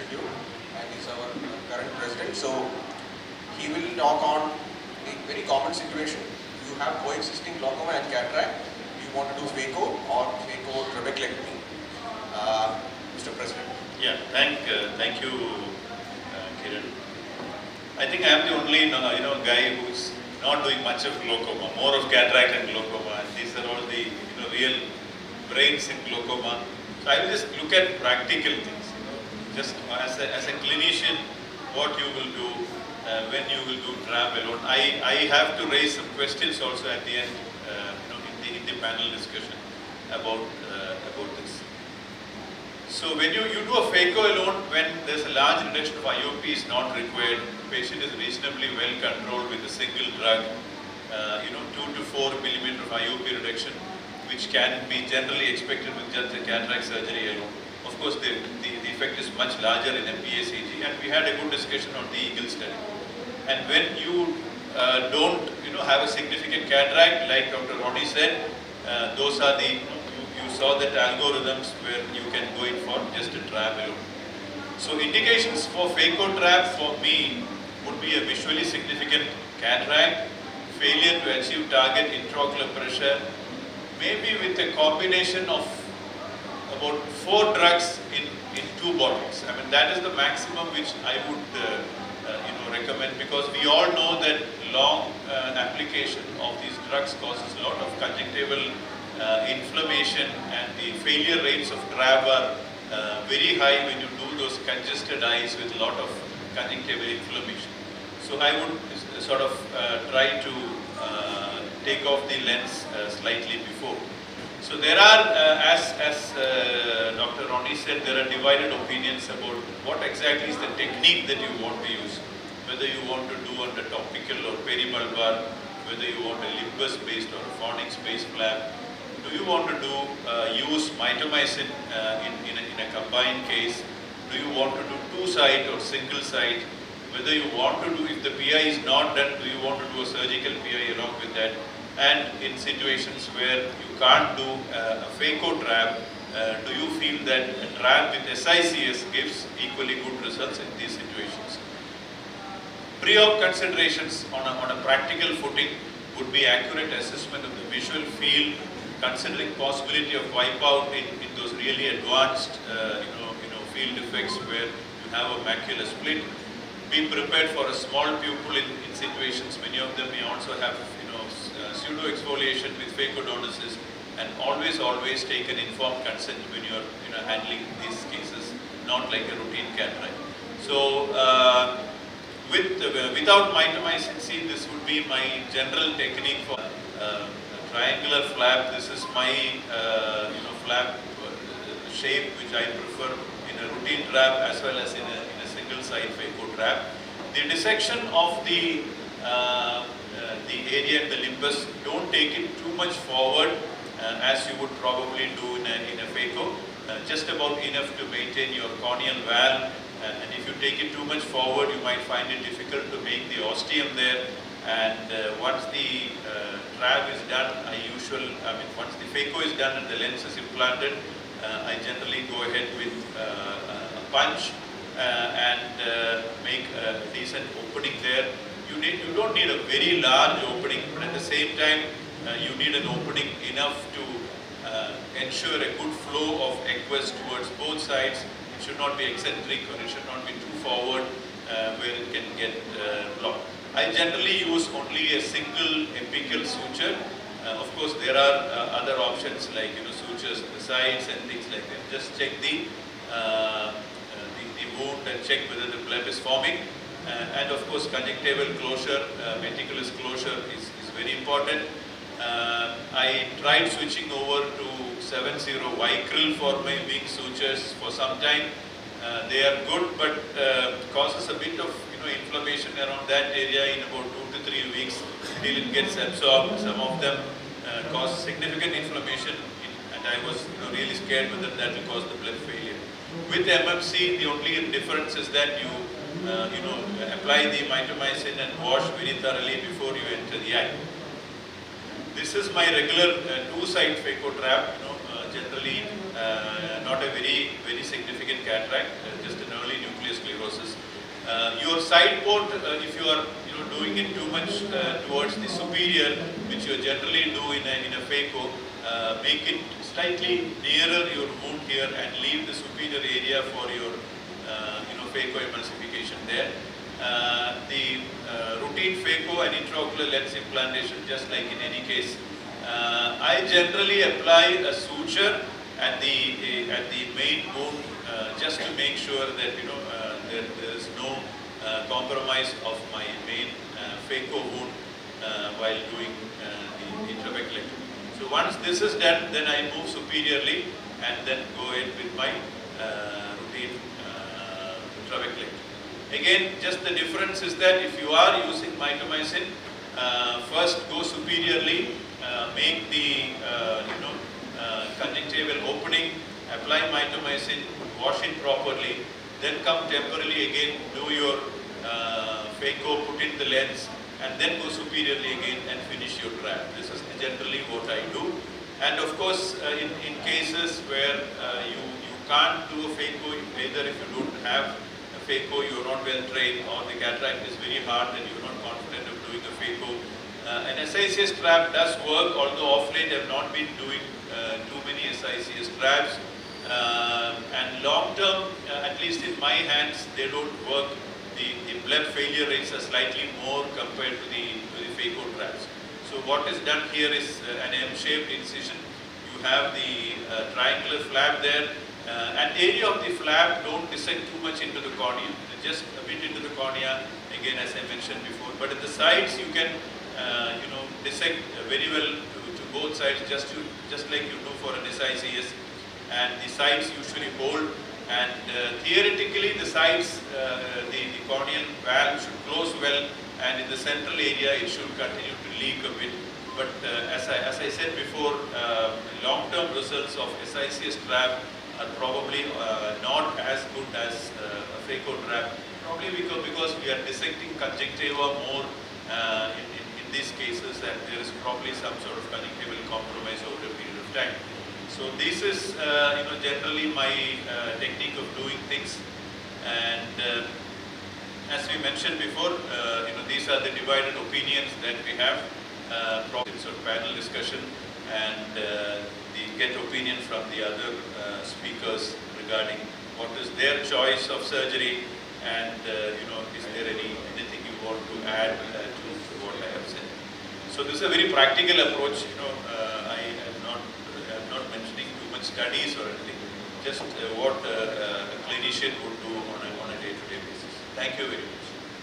Institute, and he's our current president. So he will talk on a very common situation. You have coexisting glaucoma and cataract. You want to do Phaco or Phacotrabeculectomy. Mr. President. Yeah, thank you, Kiran. I think I am the only guy who's not doing much of glaucoma, more of cataract and glaucoma. And these are all the real brains in glaucoma. So I will just look at practical things. Just as a clinician, what you will do when you will do trab alone. I have to raise some questions also at the end, in the panel discussion about this. So when you do a Phaco alone, when there's a large reduction of IOP is not required, the patient is reasonably well controlled with a single drug, 2 to 4 millimeter of IOP reduction, which can be generally expected with just the cataract surgery alone. Of course, the effect is much larger in a PACG, and we had a good discussion on the EAGLE study. And when you don't have a significant cataract, like Dr. Ronnie said, those are the you saw that algorithms where you can go in for just a trab alone. So indications for Phaco trab for me would be a visually significant cataract, failure to achieve target intraocular pressure, maybe with a combination of about 4 drugs in 2 bottles. I mean, that is the maximum which I would recommend, because we all know that long application of these drugs causes a lot of conjunctival inflammation, and the failure rates of trab are very high when you do those congested eyes with a lot of conjunctival inflammation. So I would sort of try to take off the lens slightly before. So there are, as Dr. Ronnie said, there are divided opinions about what exactly is the technique that you want to use. Whether you want to do under topical or peribulbar, whether you want a limbus-based or a fornix-based flap. Do you want to use mitomycin in a combined case? Do you want to do 2-site or single site? Whether you want to do, if the PI is not done, do you want to do a surgical PI along with that? And in situations where you can't do a Phaco trab, do you feel that a trab with SICS gives equally good results in these situations? Pre-op considerations on a practical footing would be accurate assessment of the visual field, considering possibility of wipeout in those really advanced field defects where you have a macular split. Be prepared for a small pupil in situations. Many of them may also have pseudo exfoliation with phacodonosis, and always take an informed consent when you're handling these cases, not like a routine cataract. So without mitomycin C, this would be my general technique for triangular flap. This is my flap shape which I prefer in a routine trab as well as in a single side Phaco trab. The dissection of the area and the limbus, don't take it too much forward as you would probably do in a Phaco. Just about enough to maintain your corneal valve, and if you take it too much forward, you might find it difficult to make the ostium there. And once the trab is done, once the Phaco is done and the lens is implanted, I generally go ahead with a punch and make a decent opening there. You don't need a very large opening, but at the same time, you need an opening enough to ensure a good flow of aqueous towards both sides. It should not be eccentric, or it should not be too forward where it can get blocked. I generally use only a single apical suture. Of course, there are other options like sutures on the sides and things like that. Just check the wound and check whether the blood is forming. And of course, conjunctival closure, meticulous closure is very important. I tried switching over to 70 Vicryl for my wing sutures for some time. They are good, but causes a bit of inflammation around that area in about 2 to 3 weeks till it gets absorbed. Some of them cause significant inflammation, and I was really scared whether that will cause the blood failure. With MMC, the only difference is that you apply the mitomycin and wash very thoroughly before you enter the eye. This is my regular 2-side Phaco trab. Generally not a very significant cataract, just an early nuclear process. Your side port, if you are doing it too much towards the superior, which you generally do in a Phaco, make it slightly nearer your wound here and leave the superior area for your Phaco emulsification there. The routine Phaco and intraocular lens implantation, just like in any case, I generally apply a suture at the main wound just to make sure that there is no compromise of my main Phaco wound while doing the intrabeculectomy. So once this is done, then I move superiorly and then go in with my routine trabeculectomy. Again, just the difference is that if you are using mitomycin, first go superiorly, make the conjunctival opening, apply mitomycin, wash it properly, then come temporarily again, do your Phaco, put in the lens, and then go superiorly again and finish your trap. This is generally what I do. And of course, in cases where you can't do a Phaco, either if you don't have a Phaco, you are not well trained, or the cataract is very hard and you are not confident of doing a Phaco, an SICS trap does work, although off late I have not been doing too many SICS traps. And long term, at least in my hands, they don't work. The blood failure rates are slightly more compared to the Phaco traps. So what is done here is an M-shaped incision. You have the triangular flap there, and area of the flap don't dissect too much into the cornea, just a bit into the cornea, again as I mentioned before. But at the sides you can dissect very well to both sides, just like you do for an SICS, and the sides usually hold. And theoretically, the sides, the corneal valve should close well, and in the central area it should continue to leak a bit. But as I said before, long-term results of SICS trap are probably not as good as a Phaco trap, probably because we are dissecting conjunctiva more in these cases, and there is probably some sort of conjunctival compromise over a period of time. So this is generally my technique of doing things, and as we mentioned before, these are the divided opinions that we have. Problems or panel discussion, and get opinion from the other speakers regarding what is their choice of surgery, and is there anything you want to add to what I have said. So this is a very practical approach. I am not mentioning too much studies or anything, just what a clinician would do on a day-to-day basis. Thank you very much.